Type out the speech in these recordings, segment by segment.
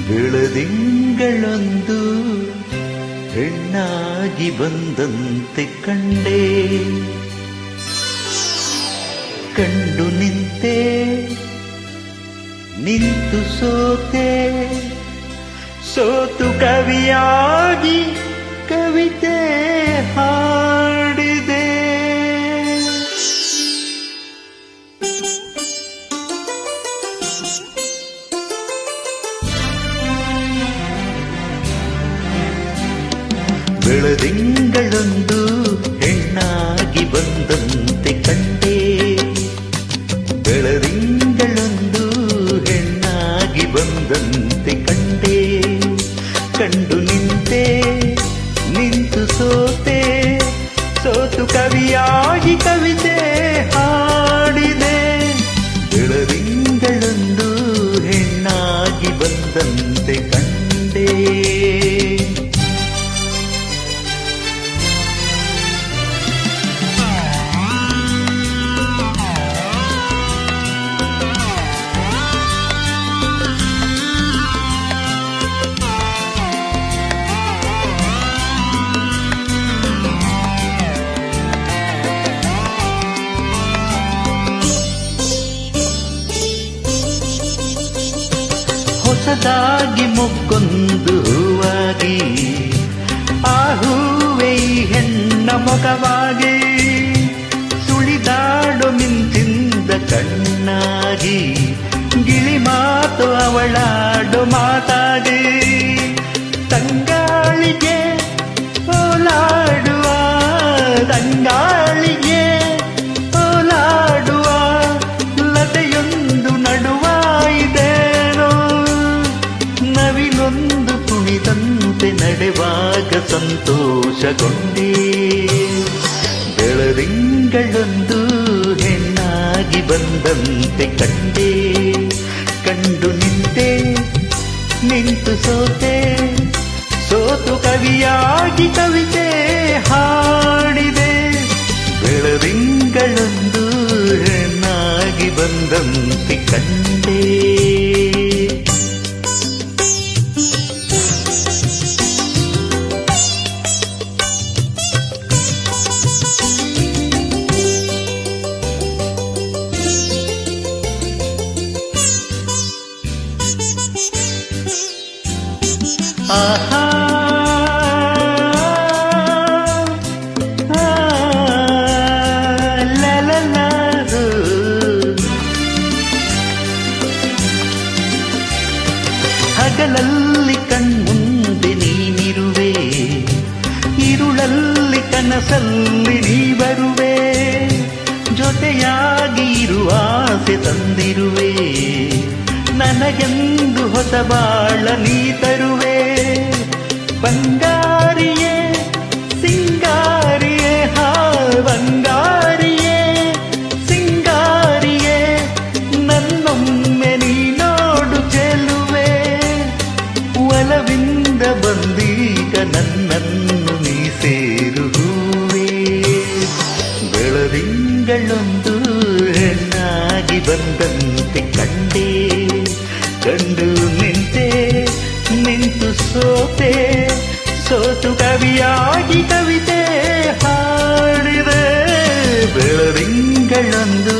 ಬೆಳದಿಂಗಳೊಂದು ಹೆಣ್ಣಾಗಿ ಬಂದಂತೆ ಕಂಡೆ, ಕಂಡು ನಿಂತೆ, ನಿಂತು ಸೋತೆ, ಸೋತು ಕವಿಯಾಗಿ ಕವಿತೆ ಹಾಡಿದೆ. ಬೆಳದಿಂಗಳೊಂದು ಹೆಣ್ಣಾಗಿ ಬಂದಂತೆ ಕಂಡೆ, ಬೆಳದಿಂಗಳೊಂದು ಹೆಣ್ಣಾಗಿ ಬಂದಂತೆ ಕಂಡೆ, ಕಂಡು ನಿಂತೆ, ನಿಂತು ಸೋತೆ, ಸೋತು ಕವಿಯಾಗಿ ಕವಿತೆ ಹಾಡಿದೆ. ಬೆಳದಿಂಗಳೊಂದು ಹೆಣ್ಣಾಗಿ ಬಂದಂತೆ ಕಂಡೆ. ಹೊಸದಾಗಿ ಮೊಗ್ಗೊಂದು ಹೂವಾಗಿ, ಆ ಹೂವೇ ಹೆಣ್ಣ ಮೊಗವಾಗಿ, ಸುಳಿದಾಡೋ ಮಿಂಚಿಂದ ಕಣ್ಣಾಗಿ, ಗಿಳಿ ಮಾತು ಅವಳಾಡೋ ಮಾತಾಗಿ, ತಂಗಾಳಿಗೆ ಓಲಾಡುವ, ತಂಗಾಳಿಗೆ ಓಲಾಡುವ ಲತೆಯೊಂದು ನಡುವ ಇದೇನೋ, ನವಿಲೊಂದು ಕುಣಿದಂತೆ ನಡೆವಾಗ ಸಂತೋಷಗೊಂಡೆ. ಬೆಳದಿಂಗಳೊಂದು ಹೆಣ್ಣಾಗಿ ಬಂದಂತೆ ಕಂಡೆ, ಕಂಡು ನಿಂತೆ, ನಿಂತು ಸೋತೆ, ಸೋತು ಕವಿಯಾಗಿ ಕವಿತೆ ಹಾಡಿದೆ. ಬೆಳದಿಂಗಳೊಂದು ಹೆಣ್ಣಾಗಿ ಬಂದಂತೆ ಕಂಡೆ. ಆಹಾ ಲಲಲಾದು, ಹಗಲಲ್ಲಿ ಕಣ್ಮುಂದೆ ನೀನಿರುವೆ, ಇರುಳಲ್ಲಿ ಕನಸಲ್ಲಿ ನೀ ಬರುವೆ, ಜೊತೆಯಾಗಿ ಇರುವ ಆಸೆ ತಂದಿರುವೆ, ನನಗೆಂದು ಹೊಸ ಬಾಳ ನೀ ತರುವೆ. ಬಂಗಾರಿಯೇ ಸಿಂಗಾರಿಯೇ, ಹಾ ಬಂಗಾರಿಯೇ ಸಿಂಗಾರಿಯೇ, ನನ್ನೊಮ್ಮೆ ನೀ ನೋಡು ಚೆಲುವೆ, ಒಲವಿಂದ ಬಂದೀಗ ನನ್ನನ್ನು ನೀ ಸೇರು ಹೂವೇ. ಬೆಳದಿಂಗಳೊಂದು ಹೆಣ್ಣಾಗಿ ಬಂದಂತೆ ಕಂಡೆ, ಕಂಡು ನಿಂತೆ, ನಿಂತು ಸೋತೆ, ಸೋತು ಕವಿಯಾಗಿ ಕವಿತೆ ಹಾಡಿದೆ. ಬೆಳದಿಂಗಳೊಂದು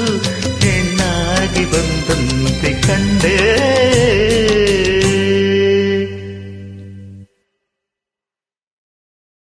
ಹೆಣ್ಣಾಗಿ ಬಂದಂತೆ ಕಂಡೆ.